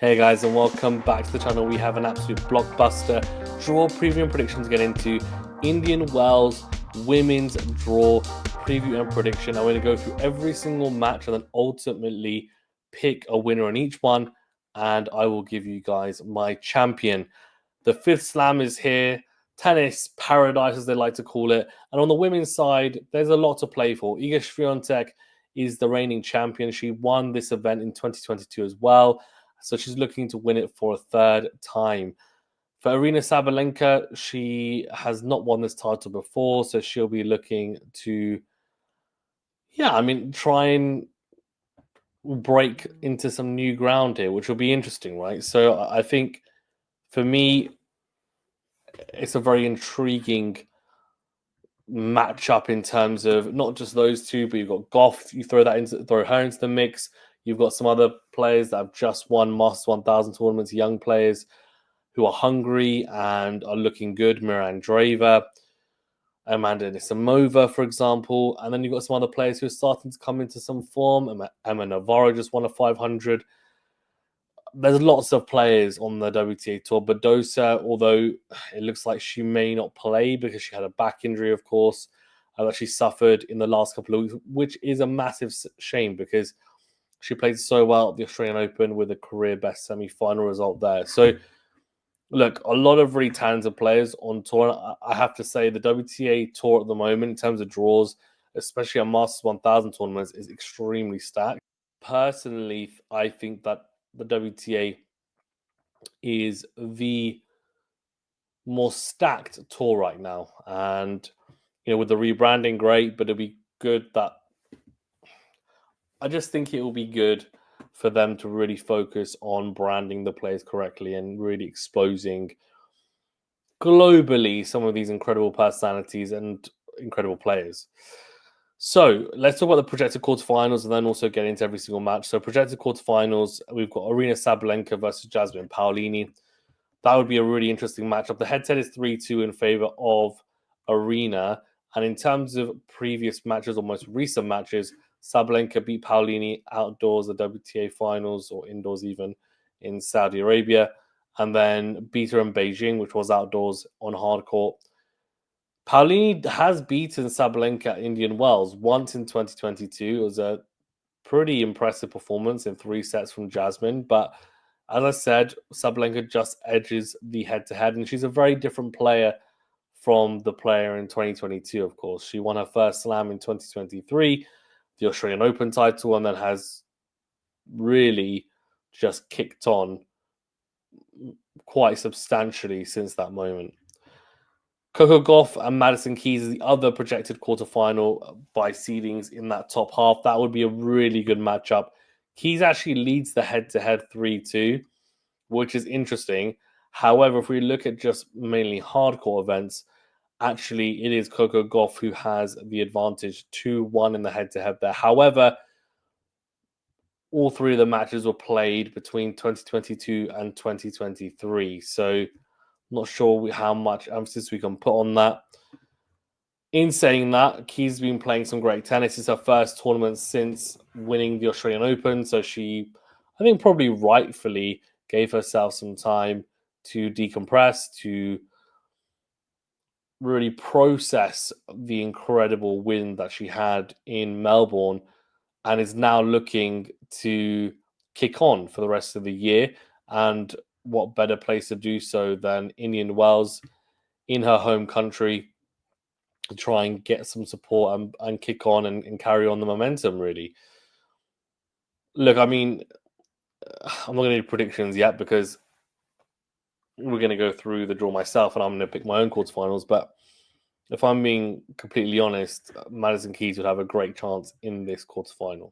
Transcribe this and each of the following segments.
Hey guys, and welcome back to the channel. We have an absolute blockbuster draw preview and prediction to get into. Indian Wells women's draw preview and prediction. I'm going to go through every single match and then ultimately pick a winner in each one, and I will give you guys my champion. The fifth slam is here, tennis paradise as they like to call it. And on the women's side, there's a lot to play for. Iga Swiatek is the reigning champion. She won this event in 2022 as well. So she's looking to win it for a third time. For Arina Sabalenka, she has not won this title before, so she'll be looking to, try and break into some new ground here, which will be interesting, right? So I think for me, it's a very intriguing matchup in terms of not just those two, but you've got Goff. You throw her into the mix. You've got some other players that have just won Masters 1000 tournaments, young players who are hungry and are looking good. Miran Andreeva, Amanda Nisimova, for example. And then you've got some other players who are starting to come into some form. Emma Navarro just won a 500. There's lots of players on the WTA tour. Badosa, although it looks like she may not play because she had a back injury, of course, that she suffered in the last couple of weeks, which is a massive shame because she played so well at the Australian Open with a career best semi-final result there. So, look, a lot of really talented players on tour. I have to say the WTA tour at the moment, in terms of draws, especially on Masters 1000 tournaments, is extremely stacked. Personally, I think that the WTA is the more stacked tour right now. And, with the rebranding, great, but it'd be good that I just think it will be good for them to really focus on branding the players correctly and really exposing globally some of these incredible personalities and incredible players. So let's talk about the projected quarterfinals and then also get into every single match. So projected quarterfinals, we've got Arina Sabalenka versus Jasmine Paolini. That would be a really interesting matchup. The head-to-head is 3-2 in favor of Arina. And in terms of previous matches or most recent matches, Sabalenka beat Paolini outdoors, the WTA finals, or indoors even, in Saudi Arabia, and then beat her in Beijing, which was outdoors on hard court. Paolini has beaten Sabalenka at Indian Wells once in 2022. It was a pretty impressive performance in 3 sets from Jasmine, but as I said, Sabalenka just edges the head-to-head, and she's a very different player from the player in 2022, of course. She won her first slam in 2023, the Australian Open title, and then has really just kicked on quite substantially since that moment. Coco Gauff and Madison Keys is the other projected quarterfinal by seedings in that top half. That would be a really good matchup. Keys actually leads the head-to-head 3-2, which is interesting. However, if we look at just mainly hardcore events, actually it is Coco Gauff who has the advantage 2-1 in the head-to-head there. However, all 3 of the matches were played between 2022 and 2023. So not sure how much emphasis we can put on that. In saying that, Keys has been playing some great tennis. It's her first tournament since winning the Australian Open. So she, I think, probably rightfully gave herself some time to decompress, to really process the incredible win that she had in Melbourne, and is now looking to kick on for the rest of the year. And what better place to do so than Indian Wells in her home country to try and get some support and kick on and carry on the momentum, really. Look, I mean, I'm not going to do predictions yet because we're going to go through the draw myself and I'm going to pick my own quarterfinals. But if I'm being completely honest, Madison Keys would have a great chance in this quarterfinal.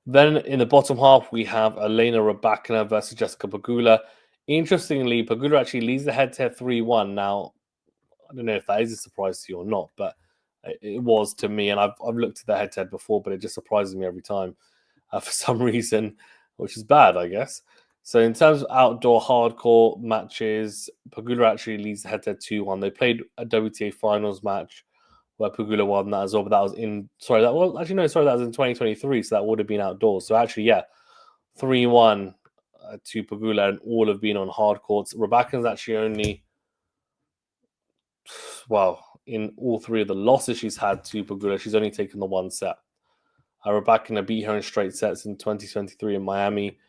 Then in the bottom half, we have Elena Rybakina versus Jessica Pegula. Interestingly, Pegula actually leads the head-to-head 3-1. Now, I don't know if that is a surprise to you or not, but it was to me. And I've looked at the head-to-head before, but it just surprises me every time for some reason, which is bad, I guess. So in terms of outdoor hardcore matches, Pegula actually leads the head-to-head 2-1. They played a WTA finals match where Pegula won that as well, but that was in that was in 2023, so that would have been outdoors. So actually, yeah, 3-1 to Pagula, and all have been on hard courts. Rybakina's actually only, well, in all three of the losses she's had to Pagula, she's only taken the one set. Rybakina beat her in straight sets in 2023 in Miami,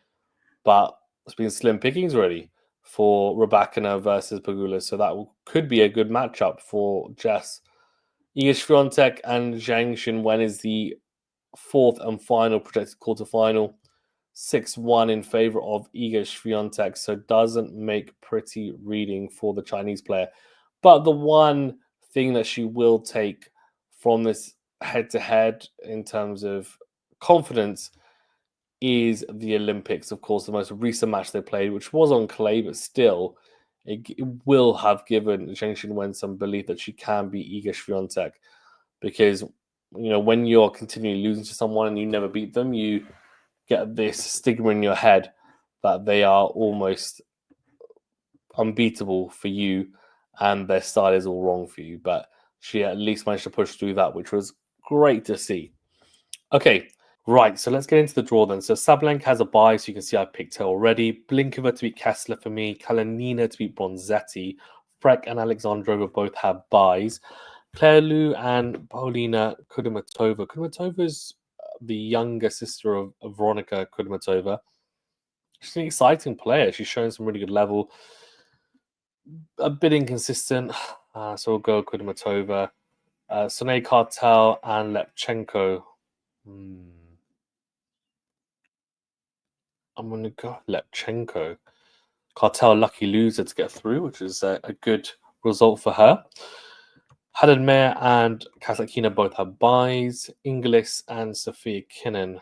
but it's been slim pickings already for Rybakina versus Pagula, so that could be a good matchup for Jess. Iga Swiatek and Zhang Xinwen is the fourth and final projected quarterfinal. 6-1 in favor of Iga Swiatek, so doesn't make pretty reading for the Chinese player. But the one thing that she will take from this head-to-head in terms of confidence is the Olympics. Of course, the most recent match they played, which was on clay, but still, it will have given Zheng Xinwen some belief that she can be Iga Swiatek. Because, when you're continually losing to someone and you never beat them, you get this stigma in your head that they are almost unbeatable for you and their style is all wrong for you. But she at least managed to push through that, which was great to see. Okay, right, so let's get into the draw then. So Sabalenka has a bye, so you can see I picked her already. Blinkova to beat Kessler for me. Kalinina to beat Bronzetti. Freck and Alexandrova both have buys. Claire Liu and Paulina Kudermetova. Kudermetova is the younger sister of Veronika Kudermetova. She's an exciting player. She's showing some really good level. A bit inconsistent, so we'll go Kudermetova. Sonay Cartel and Lepchenko. I'm going to go Lepchenko. Cartel lucky loser to get through, which is a good result for her. Haddad-Mayer and Kasatkina both have buys. Inglis and Sophia Kinnan.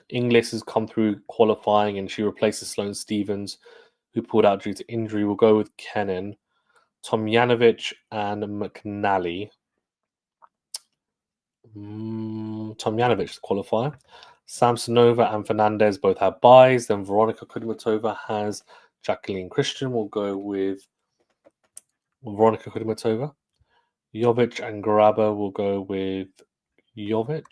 Inglis has come through qualifying and she replaces Sloane Stephens, who pulled out due to injury. We'll go with Kennan. Tomjanovic and McNally. Tomjanovic is the qualifier. Samsonova and Fernandez both have buys. Then Veronika Kudermetova has Jacqueline Christian. We'll go with Veronika Kudermetova. Jovic and Garaba will go with Jovic.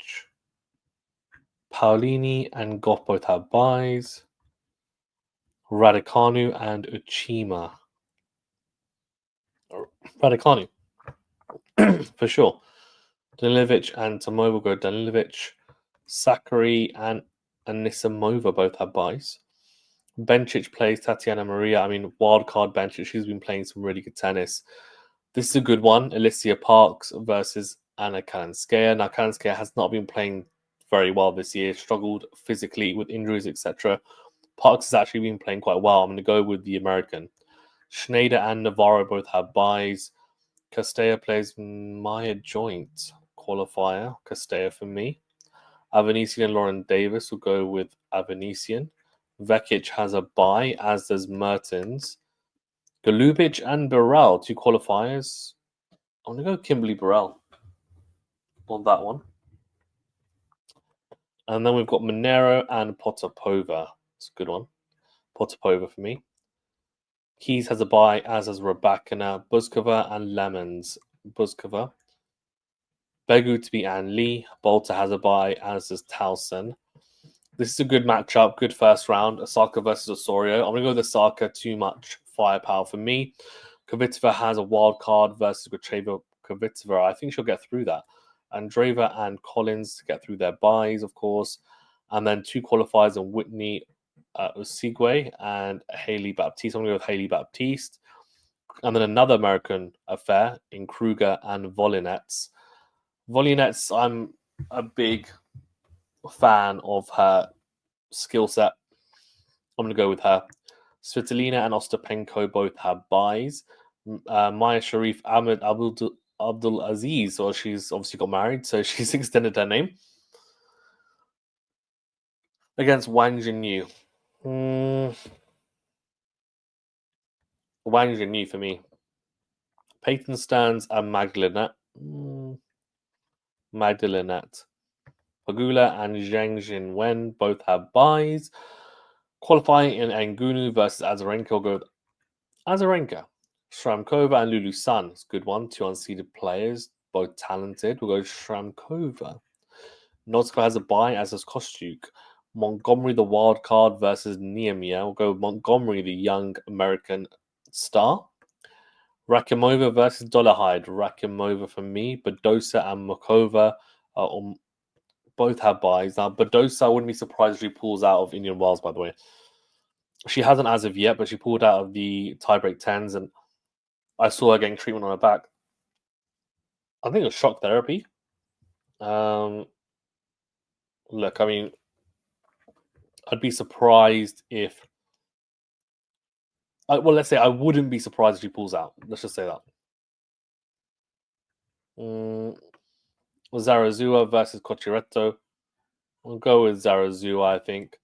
Paolini and Goff both have buys. Raducanu and Uchima. Raducanu, for sure. Danilovic and Tomo will go Danilovic. Sakari and Anisimova both have buys. Bencic plays Tatiana Maria. I mean, wildcard Bencic. She's been playing some really good tennis. This is a good one. Alicia Parks versus Anna Kalinskaya. Now, Kalinskaya has not been playing very well this year. Struggled physically with injuries, etc. Parks has actually been playing quite well. I'm going to go with the American. Schneider and Navarro both have buys. Castella plays Maya Joint qualifier. Castella for me. Avanesian and Lauren Davis will go with Avanesian. Vekic has a bye, as does Mertens. Golubic and Burrell, two qualifiers. I'm going to go Kimberly Burrell on that one. And then we've got Monero and Potapova. It's a good one. Potapova for me. Keys has a bye, as has Rybakina, Buzkova, and Lemons. Buzkova. Begu to beat Ann Lee. Bolter has a bye, as does Towson. This is a good matchup, good first round. Osaka versus Osorio. I'm going to go with Osaka, too much firepower for me. Kvitova has a wild card versus Gracheva Kvitova. I think she'll get through that. Andreeva and Collins to get through their buys, of course. And then two qualifiers in Whitney Osigwe and Haley Baptiste. I'm going to go with Haley Baptiste. And then another American affair in Kruger and Volinets. Volinets, I'm a big fan of her skill set. I'm going to go with her. Svitolina and Ostapenko both have buys. Maya Sharif Ahmed Abdul Aziz, well, she's obviously got married, so she's extended her name. Against Wang Jinyu. Wang Jinyu for me. Peyton Stearns and Magdalene. Magdalenette. Pagula and Zhang Jinwen both have buys. Qualifying in Angunu versus Azarenka will go with Azarenka. Shramkova and Lulu Sun. It's a good one. Two unseeded players, both talented. We'll go Shramkova. Nozkova has a bye, as does Kostyuk. Montgomery, the wild card, versus Niemia. We'll go with Montgomery, the young American star. Rakimova versus Dollarhide. Rakimova for me. Badosa and Makova both have buys. Now, Badosa, I wouldn't be surprised if she pulls out of Indian Wells, by the way. She hasn't as of yet, but she pulled out of the tiebreak 10s, and I saw her getting treatment on her back. I think it was shock therapy. Look, I mean, I'd be surprised if. Well, let's say I wouldn't be surprised if she pulls out. Let's just say that. Zarazua versus Cochiretto. We'll go with Zarazua, I think.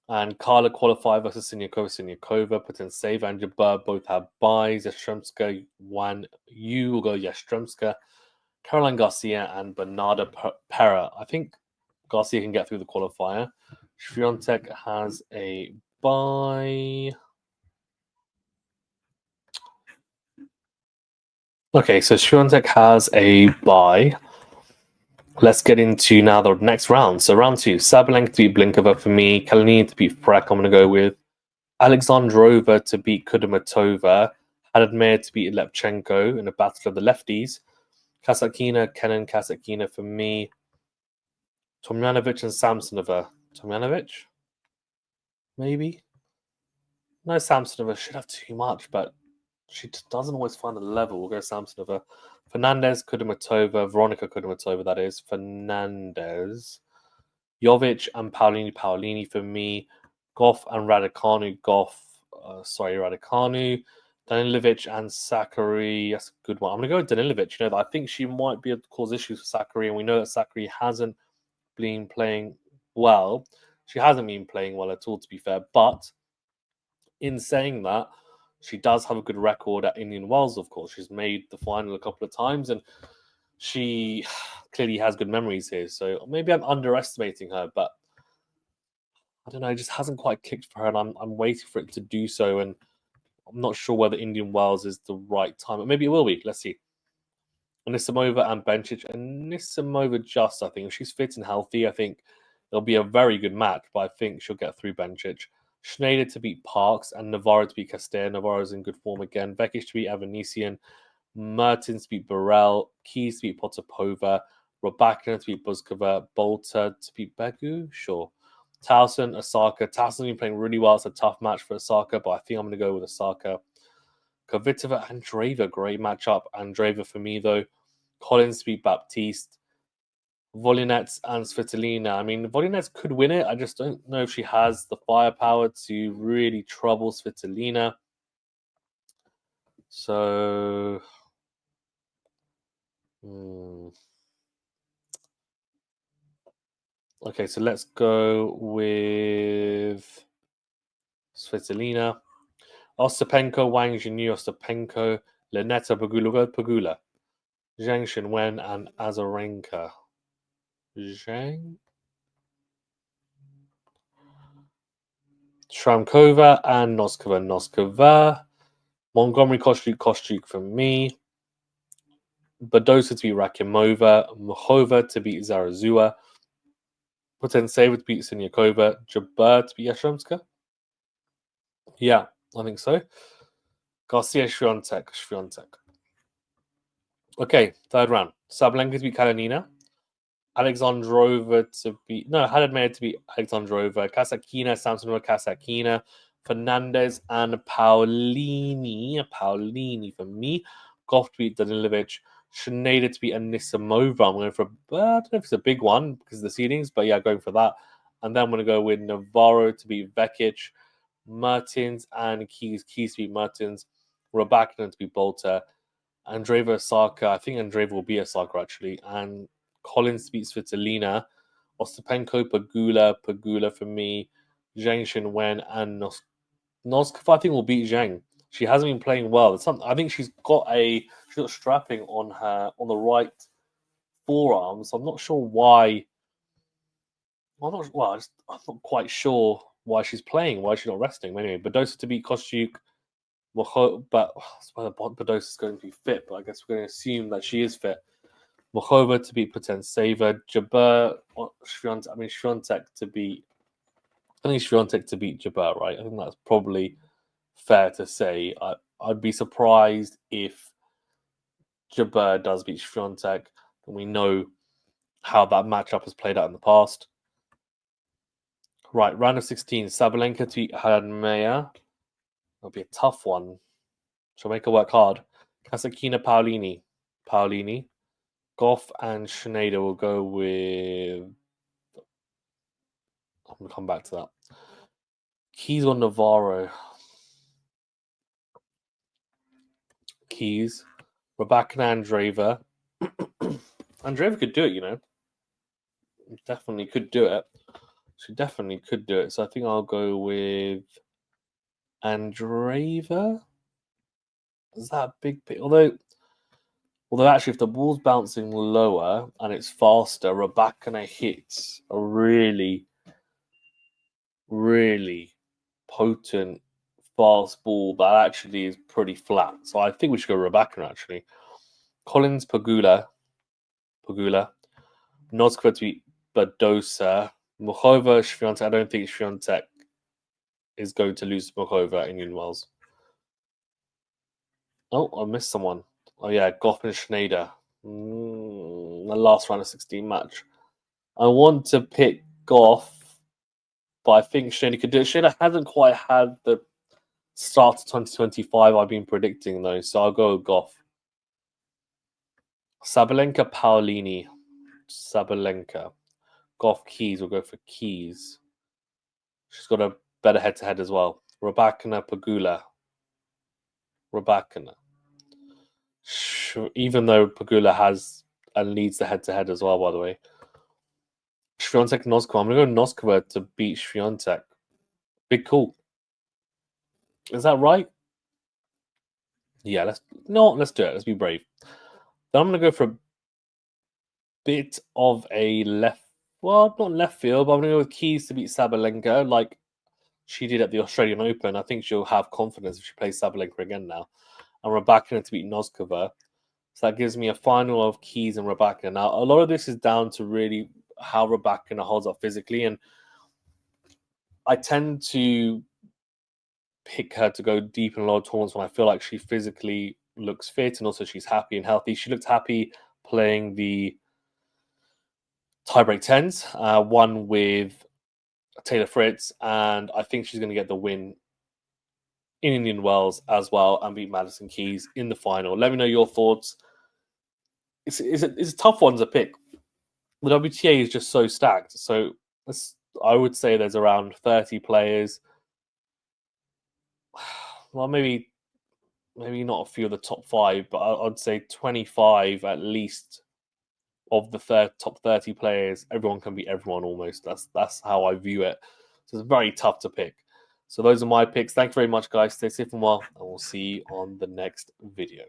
And Carla qualified versus Siniakova. Potentseva and Jabeur both have buys. Yastremska, Wan Yu will go Yastremska. Caroline Garcia and Bernarda Pera. I think Garcia can get through the qualifier. Swiatek has a buy. Okay, so Swiatek has a buy. Let's get into now the next round. So round 2, Sabalenka to beat Blinkova for me. Kalinina to beat Frek, I'm going to go with. Alexandrova to beat Kudermetova. Hadadmir to beat Lepchenko in a battle of the lefties. Kasatkina, Kenan Kasatkina for me. Tomjanovic and Samsonova. Tomjanovic? Maybe? No, Samsonova should have too much, but she just doesn't always find the level. We'll go Samsonova. Fernandez, Kudermetova, Veronica Kudermetova, that is. Fernandez. Jovic and Paolini for me. Goff and Raducanu. Raducanu. Danilovic and Sakari. That's a good one. I'm going to go with Danilovic. You know, I think she might be able to cause issues for Sakari, and we know that Sakari hasn't been playing well. She hasn't been playing well at all, to be fair. But in saying that, she does have a good record at Indian Wells, of course. She's made the final a couple of times, and she clearly has good memories here. So maybe I'm underestimating her, but I don't know. It just hasn't quite clicked for her, and I'm waiting for it to do so. And I'm not sure whether Indian Wells is the right time, but maybe it will be. Let's see. Anisimova and Bencic. Anisimova I think. If she's fit and healthy, I think it'll be a very good match, but I think she'll get through Bencic. Schneider to beat Parks and Navarro to beat Castel. Navarro's in good form again. Vekic to beat Avanesian. Mertens to beat Burrell. Keys to beat Potapova. Robakina to beat Buzkova. Bolter to beat Begu. Sure. Towson, Osaka. Towson's been playing really well. It's a tough match for Osaka, but I think I'm going to go with Osaka. Kvitova, Andreeva, great matchup. Andreeva for me, though. Collins to beat Baptiste. Volinets and Svitolina. I mean, Volinets could win it. I just don't know if she has the firepower to really trouble Svitolina. So, okay, so let's go with Svitolina. Ostapenko, Wang Jinyu, Ostapenko, Leneta, Pagula, Zhang Shenwen, and Azarenka. Zhang? Shramkova and Noskova. Montgomery, Kostyuk for me. Badosa to beat Rakimova. Mukhova to beat Zarazua. Potentseva to beat Siniakova. Jabeur to beat Yastremska. Yeah, I think so. Garcia, Swiatek. Okay, third round. Sabalenka to beat Kalinina. Alexandrova to beat... No, Hadadmir to beat Alexandrova. Kasatkina, Samsonova, Kasatkina. Fernandez and Paolini. Paolini for me. Goff to beat Danilovic. Schneider to beat Anisimova. I'm going for... I don't know if it's a big one because of the seedings, but yeah, going for that. And then I'm going to go with Navarro to beat Vekic. Mertens and Keys to beat Mertens. Robakina to beat Bolter. Andreeva Osaka. I think Andreeva will be Osaka, actually. And Collins to beat Svitolina. Ostapenko, Pagula for me. Zhang Shenwen and Noskova, I think, will beat Zhang. She hasn't been playing well. I think she's got strapping on the right forearm, so I'm not sure why. I'm not quite sure why she's playing, why she's not resting. Anyway, Badosa to beat Kostyuk. But Badosa is going to be fit, but I guess we're going to assume that she is fit. Mokhova to beat Potentseva. Jabeur, Swiatek to beat. I think Swiatek to beat Jabeur, right? I think that's probably fair to say. I'd be surprised if Jabeur does beat Swiatek, and we know how that matchup has played out in the past. Right, round of 16, Sabalenka to beat Hadmeyer. That'll be a tough one. She'll make her work hard. Kasatkina Paolini. Goff and Schneider will go with. I'm going to come back to that. Keys or Navarro? Keys. Rebecca Andreeva. Andreeva could do it, you know. Definitely could do it. She definitely could do it. So I think I'll go with Andreeva. Is that a big pick? Although actually, if the ball's bouncing lower and it's faster, Rebecca hits a really, really potent fast ball that actually is pretty flat. So I think we should go Rebecca actually. Collins Pagula. Noskova to beat Badosa. Mukhova Swiatek. I don't think Swiatek is going to lose to Mukhova in Indian Wells. Oh, I missed someone. Oh yeah, Goff and Schneider. The last round of 16 match. I want to pick Goff, but I think Schneider could do it. Schneider hasn't quite had the start to 2025 I've been predicting though, so I'll go with Goff. Sabalenka Paolini. Sabalenka. Goff Keys will go for Keys. She's got a better head-to-head as well. Rebecca Pagula. Even though Pagula has and leads the head-to-head as well, by the way. Swiatek Noskova. I'm going to go Noskova to beat Swiatek. Big call. Is that right? Yeah, let's do it. Let's be brave. Then I'm going to go for a bit of a not left field, but I'm going to go with Keys to beat Sabalenka, like she did at the Australian Open. I think she'll have confidence if she plays Sabalenka again now. And Rebecca to beat Noskova. So that gives me a final of Keys and Rebecca. Now, a lot of this is down to really how Rebecca holds up physically, and I tend to pick her to go deep in a lot of tournaments when I feel like she physically looks fit and also she's happy and healthy. She looked happy playing the tiebreak 10s, one with Taylor Fritz, and I think she's going to get the win in Indian Wells as well and beat Madison Keys in the final. Let me know your thoughts. It's a tough one to pick. The WTA is just so stacked. So I would say there's around 30 players. Well, maybe not a few of the top 5, but I'd say 25 at least of the top 30 players. Everyone can beat everyone almost. That's how I view it. So it's very tough to pick. So those are my picks. Thank you very much, guys. Stay safe and well, and we'll see you on the next video.